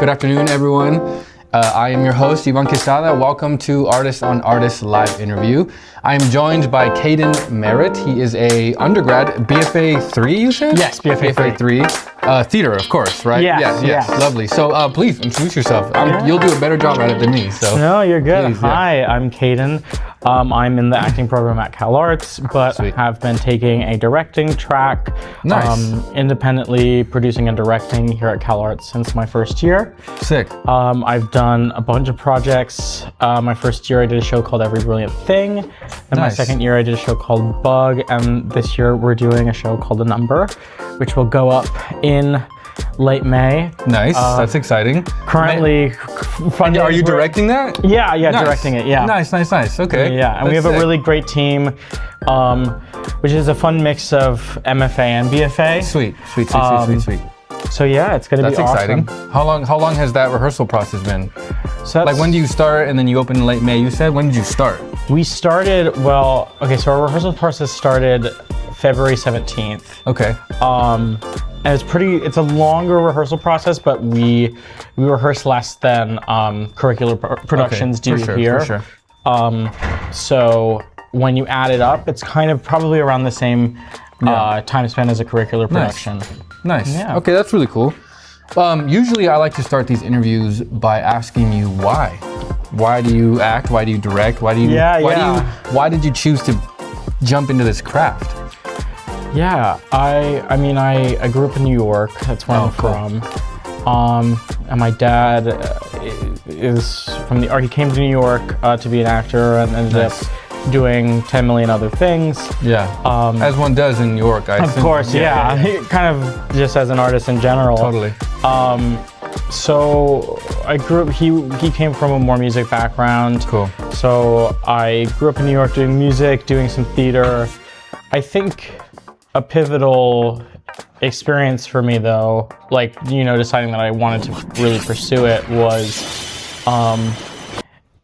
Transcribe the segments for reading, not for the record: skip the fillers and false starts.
Good afternoon, everyone. I am your host, Ivan Quesada. Welcome to Artist on Artist live interview. I am joined by Kayden Merrit. He is a undergrad, BFA 3, you said? Yes, BFA 3. Theater, of course, right? Yes. Lovely. So please introduce yourself. You'll do a better job at it than me. So. No, you're good. Please, Hi, I'm Kayden. I'm in the acting program at CalArts, but Sweet. have been taking a directing track, Nice. Independently producing and directing here at CalArts since my first year. Sick. I've done a bunch of projects. My first year I did a show called Every Brilliant Thing. And my Nice. second year I did a show called Bug. And this year we're doing a show called The Number, which will go up in late May. Nice. That's exciting. Currently, And are you directing that? Yeah, Nice. directing it, yeah. Nice. Okay. Yeah, and we have That's a sick. really great team, which is a fun mix of MFA and BFA. Sweet. So yeah, it's gonna That's be exciting. awesome. How long has that rehearsal process been? So Like that's- when do you start and then you open in late May? You said, when did you start? we started? So our rehearsal process started February 17th. Okay. And it's a longer rehearsal process, but we rehearse less than curricular productions do here. For sure. So when you add it up, it's kind of probably around the same time spent as a curricular production. Nice. Yeah. Okay, that's really cool. Usually I like to start these interviews by asking you why. Why do you act? Why do you direct? Why did you choose to jump into this craft? Yeah, I grew up in New York. That's where I'm cool. from. And my dad is from the art. He came to New York to be an actor and ended up doing 10 million other things. Yeah. As one does in New York, I Of course, yeah. Kind of just as an artist in general. Totally. So I grew up. He came from a more music background. Cool. So I grew up in New York doing music, doing some theater. I think a pivotal experience for me, though, deciding that I wanted to really pursue it was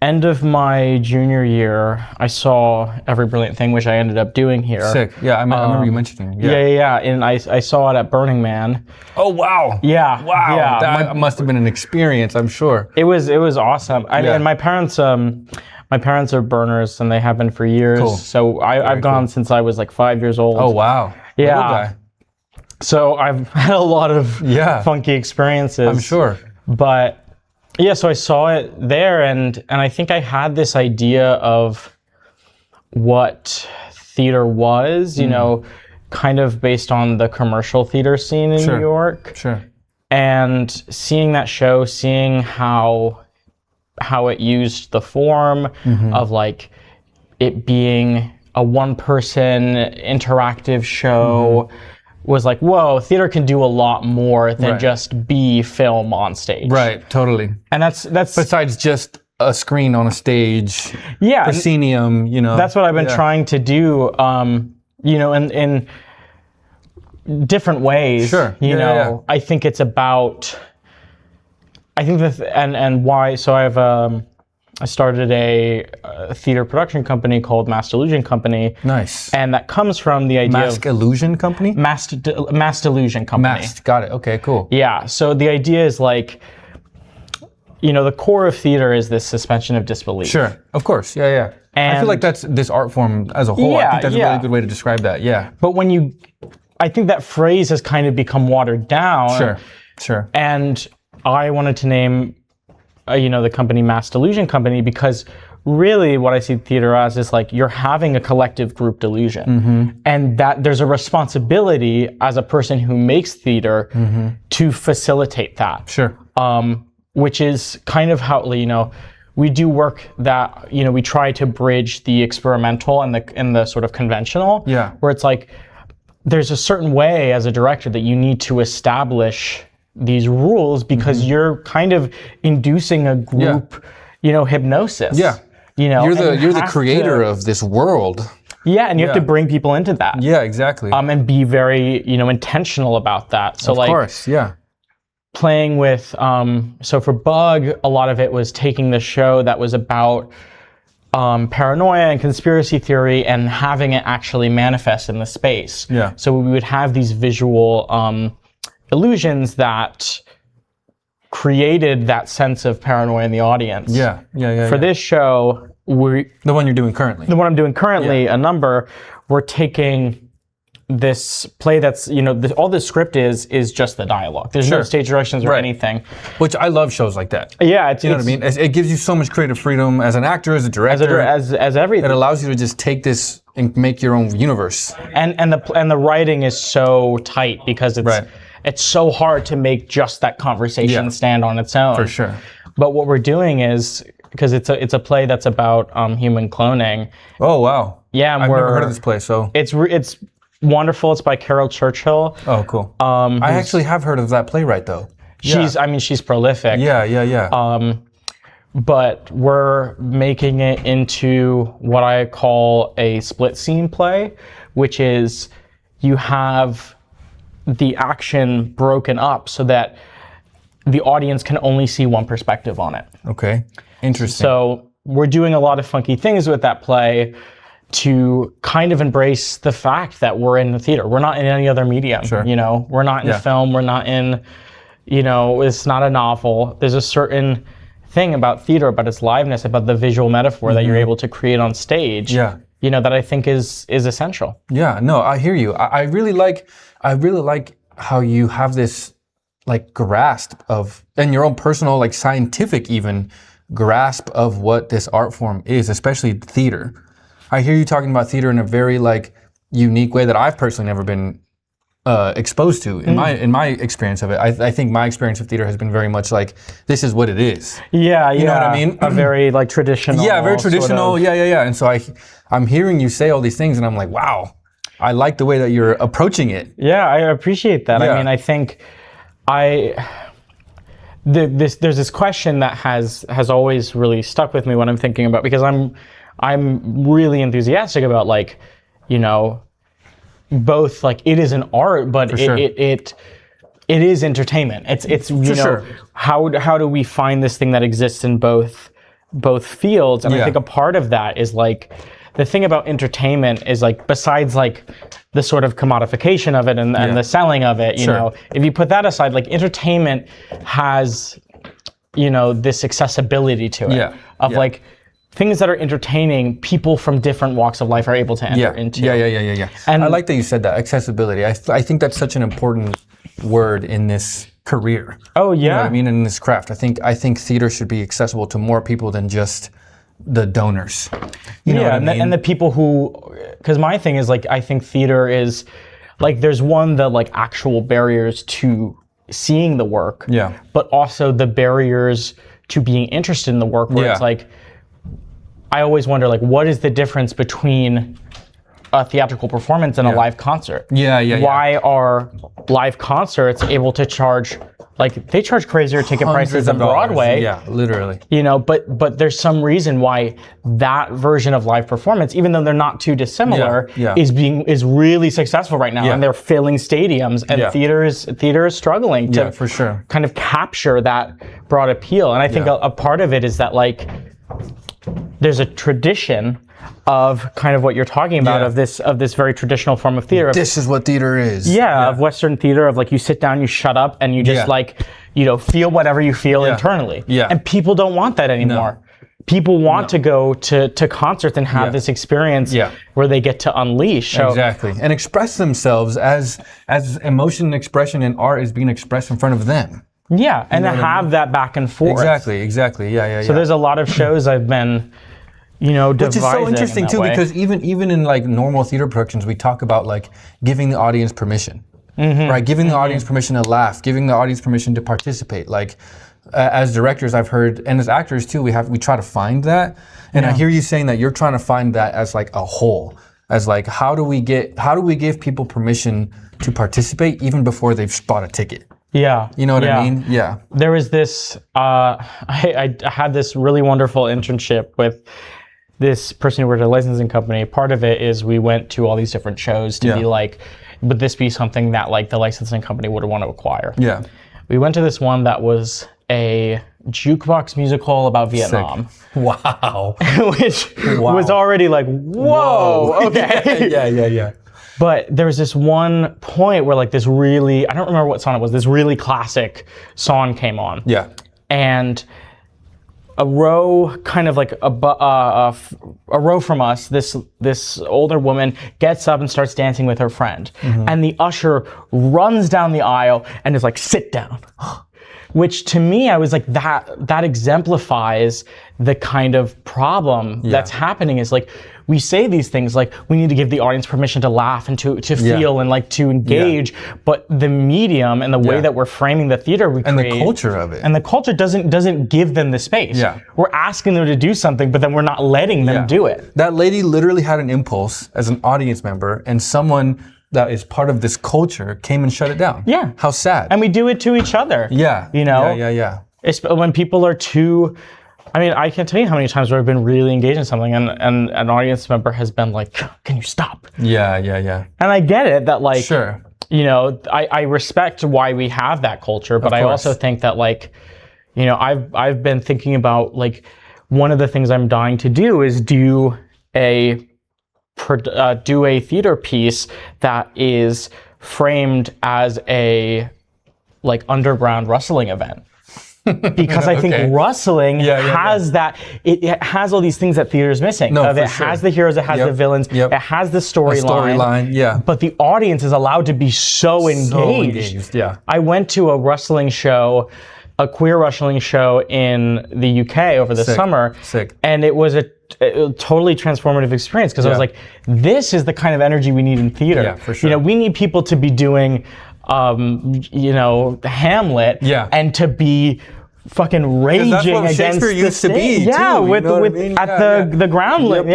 end of my junior year. I saw Every Brilliant Thing, which I ended up doing here. Sick. Yeah, I remember you mentioning. Yeah. And I saw it at Burning Man. Oh wow. Yeah. Wow. Yeah. That must have been an experience, I'm sure. It was awesome. And my parents are burners, and they have been for years. Cool. So I've gone since I was like 5 years old. Oh wow. Yeah. Little guy. So I've had a lot of funky experiences. I'm sure. But yeah, so I saw it there, and I think I had this idea of what theater was, kind of based on the commercial theater scene in New York. Sure. And seeing that show, seeing how it used the form of like it being a one-person interactive show was like, whoa, theater can do a lot more than just be film on stage. Right, totally. And that's Besides just a screen on a stage, yeah, proscenium, That's what I've been trying to do, in different ways. Sure. I think it's about, and why, so I started a theater production company called Masked Illusion Company. Nice. And that comes from the idea Mask Illusion Company? Masked Illusion Company. Masked, got it. Okay, cool. Yeah, so the idea is like, the core of theater is this suspension of disbelief. Sure, of course, yeah. I feel like that's this art form as a whole. I think that's a really good way to describe that, yeah. But I think that phrase has kind of become watered down. Sure. And I wanted to name the company Masked Illusion Company because really what I see theater as is like you're having a collective group delusion, and that there's a responsibility as a person who makes theater to facilitate that. Sure. Which is kind of how we do work that we try to bridge the experimental and the sort of conventional. Yeah. Where it's like there's a certain way as a director that you need to establish these rules because you're kind of inducing a group, hypnosis. Yeah. You're the creator of this world. Yeah, and you have to bring people into that. Yeah, exactly. And be very, intentional about that. So of course, yeah. Playing with, so for Bug, a lot of it was taking the show that was about paranoia and conspiracy theory and having it actually manifest in the space. Yeah. So we would have these visual illusions that created that sense of paranoia in the audience. For this show, the one you're doing currently. The one I'm doing currently, A Number, we're taking this play that's, all the script is just the dialogue. There's no stage directions or anything. Which I love shows like that. Yeah, you know what I mean? It gives you so much creative freedom as an actor, as a director. As everything. It allows you to just take this and make your own universe. And the writing is so tight because it's so hard to make just that conversation stand on its own. For sure. But what we're doing is, because it's a play that's about human cloning. Oh wow. Yeah, I've never heard of this play, so it's wonderful. It's by Carol Churchill. Oh, cool. I actually have heard of that playwright though. She's prolific. Yeah. But we're making it into what I call a split scene play, which is you have the action broken up so that the audience can only see one perspective on it. Okay, interesting. So we're doing a lot of funky things with that play to kind of embrace the fact that we're in the theater. We're not in any other medium. We're not in film. We're not in, it's not a novel. There's a certain thing about theater, about its liveness, about the visual metaphor that you're able to create on stage. That I think is essential. Yeah, no, I hear you. I really like how you have this like grasp of, and your own personal like scientific even grasp of what this art form is, especially theater. I hear you talking about theater in a very like unique way that I've personally never been exposed to in my experience of it. I think my experience of theater has been very much like, this is what it is. You know what I mean? A very like traditional. Yeah, very traditional. Sort of. Yeah. And so I'm hearing you say all these things and I'm like, wow, I like the way that you're approaching it. Yeah, I appreciate that. I mean, I think there's this question that has always really stuck with me when I'm thinking about, because I'm really enthusiastic about like, both like it is an art, but it is entertainment. It's how do we find this thing that exists in both fields? And I think a part of that is like, the thing about entertainment is like, besides like the sort of commodification of it and the selling of it, if you put that aside, like entertainment has, this accessibility to it of like things that are entertaining, people from different walks of life are able to enter into. Yeah. And I like that you said that, accessibility. I think that's such an important word in this career. Oh yeah. You know what I mean? In this craft. I think theater should be accessible to more people than just the donors. You know what I mean? And the people who, because my thing is like, I think theater is like, there's the like actual barriers to seeing the work, but also the barriers to being interested in the work, where it's like, I always wonder like, what is the difference between a theatrical performance and a live concert? Why are live concerts able to charge, like they charge crazier ticket prices than Broadway? Yeah, literally. But there's some reason why that version of live performance, even though they're not too dissimilar, is really successful right now, and they're filling stadiums, and theater is struggling to for sure kind of capture that broad appeal. And I think a part of it is that like, there's a tradition of kind of what you're talking about, of this very traditional form of theater. This is what theater is. Of Western theater, of like, you sit down, you shut up, and you just like, feel whatever you feel internally. And people don't want that anymore. People want to go to concerts and have this experience where they get to unleash. So, exactly. And express themselves as emotion and expression in art is being expressed in front of them. Yeah, and to have that back and forth. Exactly. Yeah. So there's a lot of shows I've been, devising. Which is so interesting too, because even in like normal theater productions, we talk about like giving the audience permission, right? Giving the audience permission to laugh, giving the audience permission to participate. Like as directors, I've heard, and as actors too, we try to find that. And I hear you saying that you're trying to find that as like a whole, as like how do we give people permission to participate even before they've bought a ticket? Yeah. You know what I mean? Yeah. There was this, I had this really wonderful internship with this person who worked at a licensing company. Part of it is we went to all these different shows to be like, would this be something that like the licensing company would want to acquire? Yeah. We went to this one that was a jukebox musical about Vietnam. Sick. Wow. Which was already like, whoa. Okay. Yeah. But there was this one point where like this really, I don't remember what song it was, this really classic song came on. Yeah. And a row, kind of like a row from us, this older woman gets up and starts dancing with her friend. And the usher runs down the aisle and is like, sit down. Which to me, I was like, that exemplifies the kind of problem that's happening is like, we say these things like, we need to give the audience permission to laugh and to feel and like to engage, but the medium and the way that we're framing the theater we create. And the culture of it. And the culture doesn't give them the space. Yeah. We're asking them to do something, but then we're not letting them do it. That lady literally had an impulse as an audience member, and someone that is part of this culture came and shut it down. Yeah. How sad. And we do it to each other. Yeah. You know? Yeah. It's when people are too, I mean, I can't tell you how many times where I've been really engaged in something and an audience member has been like, can you stop? Yeah. And I get it that like, sure. You know, I respect why we have that culture, but I also think that like, you know, I've been thinking about like, one of the things I'm dying to do is do a theater piece that is framed as a like underground wrestling event. Because I think wrestling has that, it has all these things that theater is missing. No, it has the heroes, it has the villains, it has the storyline. But the audience is allowed to be so engaged. I went to a wrestling show, a queer wrestling show in the UK over the summer. And it was a totally transformative experience because I was like, this is the kind of energy we need in theater. Yeah, for sure. You know, we need people to be doing, you know, Hamlet and to be fucking raging that's what against Shakespeare used to be, yeah, too, with at the groundlet.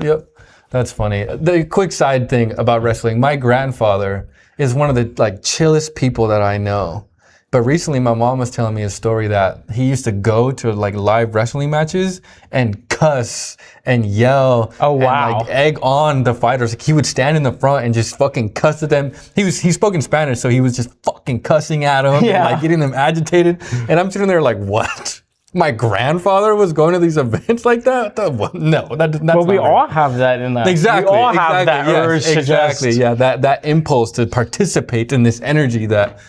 Yep. That's funny. The quick side thing about wrestling, my grandfather is one of the like chillest people that I know. But recently my mom was telling me a story that he used to go to like live wrestling matches and cuss and yell and like egg on the fighters. Like he would stand in the front and just fucking cuss at them. He spoke in Spanish, so he was just fucking cussing at them and like getting them agitated. And I'm sitting there like, what? My grandfather was going to these events like that? No, that's well, we not all have that in that. Exactly. We all have that urge to just... Yeah, that impulse to participate in this energy that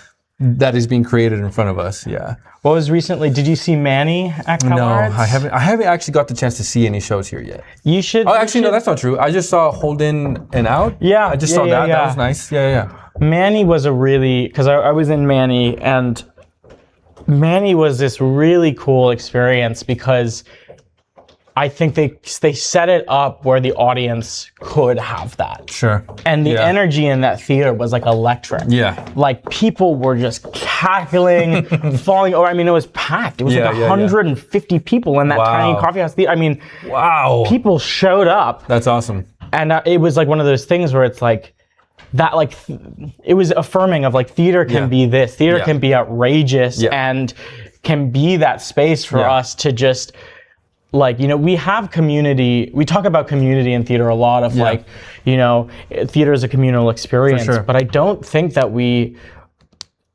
is being created in front of us. Yeah. What was recently? Did you see Manny at CalArts? No, I haven't actually got the chance to see any shows here yet. You should. Oh, actually, no, that's not true. I just saw Holden and Out. Yeah. I just saw that. That was nice. Yeah. Manny was a really, because I was in Manny, and Manny was this really cool experience because I think they set it up where the audience could have that. Sure. And the energy in that theater was like electric. Yeah. Like people were just cackling, falling over. I mean, it was packed. It was like 150 people in that tiny coffee house theater. I mean, people showed up. That's awesome. And it was like one of those things where it's like, that like, it was affirming of like theater can be this. Theater can be outrageous and can be that space for us to just, like, you know, we have community, we talk about community in theater a lot of like, you know, theater is a communal experience, but I don't think that we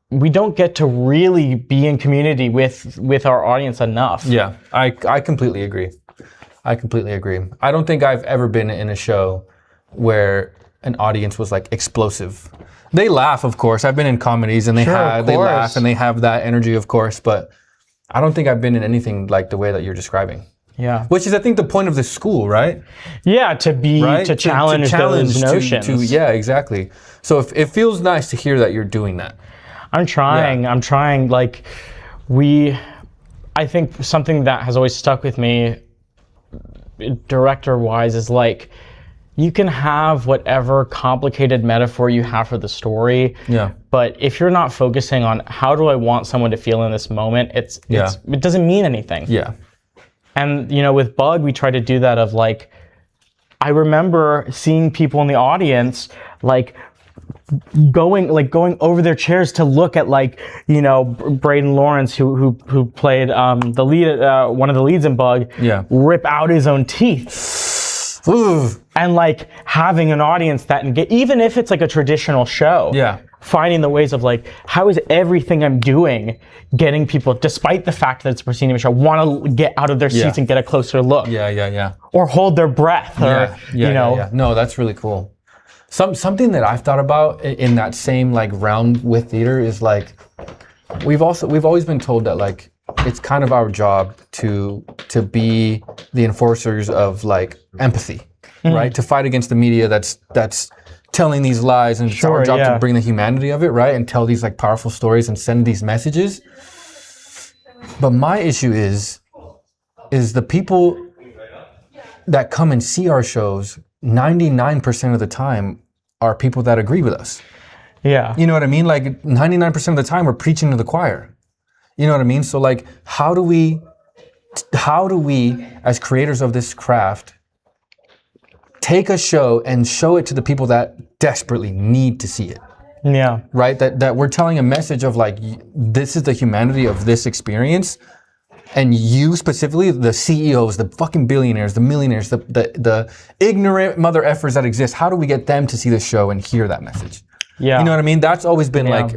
don't get to really be in community with our audience enough. Yeah, I completely agree. I don't think I've ever been in a show where an audience was like explosive. They laugh, of course. I've been in comedies and they laugh and they have that energy, of course, but I don't think I've been in anything like the way that you're describing. Yeah. Which is, I think, the point of this school, right? Yeah, to challenge those notions. Yeah, exactly. So it feels nice to hear that you're doing that. I'm trying. Like, I think something that has always stuck with me, director-wise, is like, you can have whatever complicated metaphor you have for the story. Yeah. But if you're not focusing on how do I want someone to feel in this moment, it doesn't mean anything. Yeah. And, you know, with Bug, we try to do that of like, I remember seeing people in the audience, like, going over their chairs to look at, like, you know, Braden Lawrence, who played the lead, one of the leads in Bug, rip out his own teeth. Ooh. And like having an audience that even if it's like a traditional show, finding the ways of like, how is everything I'm doing getting people, despite the fact that it's a proscenium show, want to get out of their seats and get a closer look. Or hold their breath, or you know. No, that's really cool. Something that I've thought about in that same like realm with theater is like, we've always been told that like, it's kind of our job to be the enforcers of like empathy, right? To fight against the media that's telling these lies, and it's our job to bring the humanity of it, right? And tell these like powerful stories and send these messages. But my issue is the people that come and see our shows, 99% of the time are people that agree with us. Yeah. You know what I mean? Like 99% of the time we're preaching to the choir. You know what I mean? So like, how do we as creators of this craft take a show and show it to the people that desperately need to see it? Yeah. Right? That we're telling a message of like, this is the humanity of this experience. And you specifically, the CEOs, the fucking billionaires, the millionaires, the ignorant mother effers that exist, how do we get them to see the show and hear that message? Yeah. You know what I mean? That's always been like,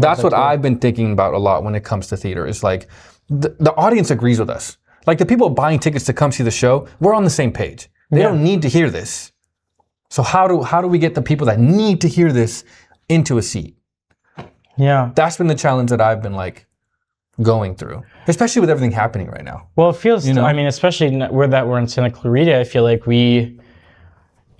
that's what I've been thinking about a lot when it comes to theater, is like, the audience agrees with us. Like the people buying tickets to come see the show, we're on the same page. They don't need to hear this. So how do we get the people that need to hear this into a seat? Yeah. That's been the challenge that I've been like going through, especially with everything happening right now. Well, it feels, I mean, especially we're in Santa Clarita, I feel like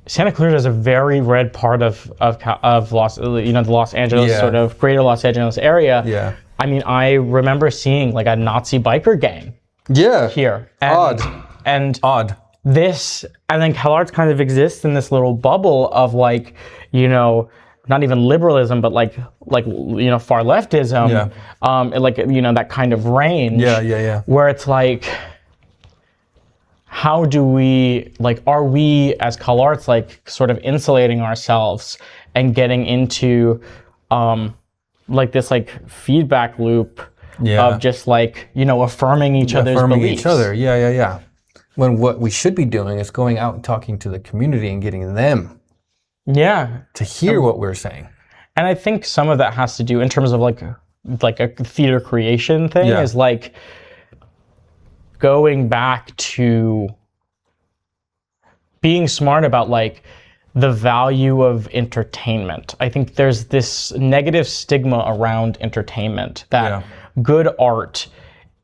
Santa Clarita is a very red part of Los, the Los Angeles sort of greater Los Angeles area. Yeah. I mean, I remember seeing like a Nazi biker gang. Yeah. Here. Odd. And then CalArts kind of exists in this little bubble of like, not even liberalism, but like far leftism. Yeah. Like, that kind of range. Yeah. Where it's like, how do we, like, are we as CalArts like sort of insulating ourselves and getting into like this like feedback loop of just like, affirming each other's beliefs. Affirming each other, yeah. When what we should be doing is going out and talking to the community and getting them to hear what we're saying. And I think some of that has to do in terms of like a theater creation thing is like going back to being smart about like the value of entertainment. I think there's this negative stigma around entertainment that good art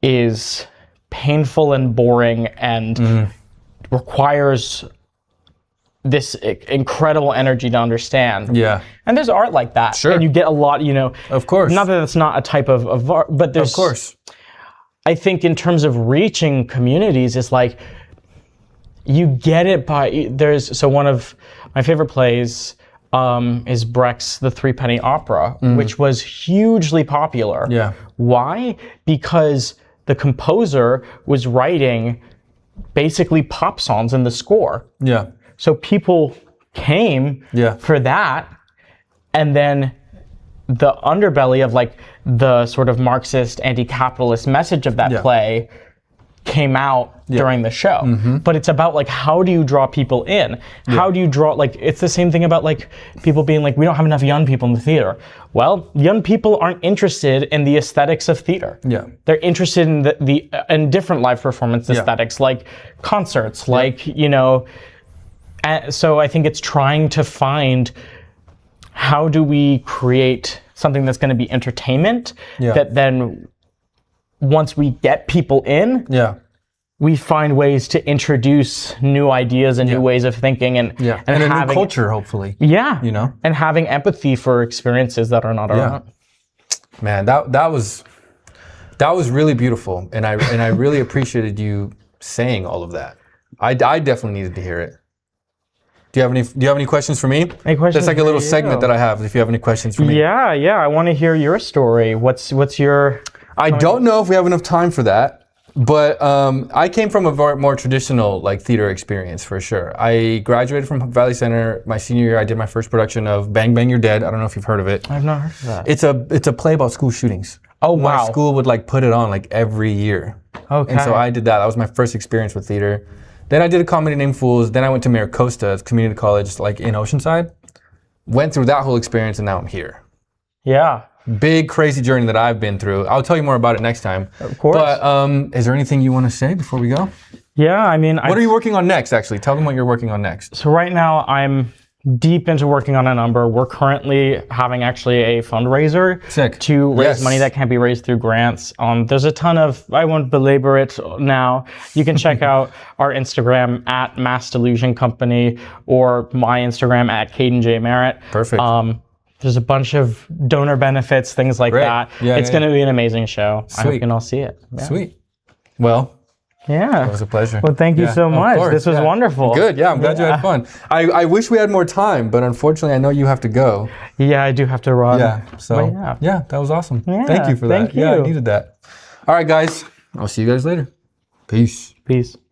is painful and boring and requires this incredible energy to understand. Yeah. And there's art like that. Sure. And you get a lot, Of course. Not that it's not a type of art, but there's... Of course. I think in terms of reaching communities, it's like, you get it by... So one of my favorite plays is Brecht's The Threepenny Opera, which was hugely popular. Yeah. Why? Because the composer was writing basically pop songs in the score. Yeah. So people came for that, and then the underbelly of like the sort of Marxist anti-capitalist message of that play came out during the show. But it's about like, how do you draw people in? How do you draw, like, it's the same thing about like people being like, we don't have enough young people in the theater. Well, young people aren't interested in the aesthetics of theater. Yeah. They're interested in in different live performance aesthetics, like concerts, like, so I think it's trying to find, how do we create something that's going to be entertainment that then once we get people in, we find ways to introduce new ideas and new ways of thinking and having a new culture, hopefully. Yeah. And having empathy for experiences that are not our own. Man, that was really beautiful, and I really appreciated you saying all of that. I definitely needed to hear it. Do you have any questions for me? Any questions? That's like a little segment that I have. If you have any questions for me. Yeah. I want to hear your story. What's your? I don't know if we have enough time for that, but I came from a more traditional like theater experience for sure. I graduated from Valley Center my senior year. I did my first production of Bang Bang You're Dead. I don't know if you've heard of it. I've not heard of that. It's a play about school shootings. Oh wow! My school would like put it on like every year. Okay. And so I did that. That was my first experience with theater. Then I did a comedy named Fools. Then I went to Merrit Community College, like in Oceanside. Went through that whole experience, and now I'm here. Yeah. Big, crazy journey that I've been through. I'll tell you more about it next time. Of course. But is there anything you want to say before we go? Yeah, I mean... What are you working on next, actually? Tell them what you're working on next. So right now, I'm deep into working on a number. We're currently having actually a fundraiser to raise money that can't be raised through grants. There's a ton of, I won't belabor it now. You can check out our Instagram at Mass Delusion Company or my Instagram at Kayden J. Merrit. Perfect. There's a bunch of donor benefits, things like that. It's going to be an amazing show. Sweet. I hope you can all see it. Sweet. Well, it was a pleasure. Well, thank you so much. This was wonderful. Good. Yeah, I'm glad you had fun. I wish we had more time, but unfortunately, I know you have to go. Yeah, I do have to run. Yeah. So, that was awesome. Thank you for that. Thank you. Yeah, I needed that. All right, guys. I'll see you guys later. Peace. Peace.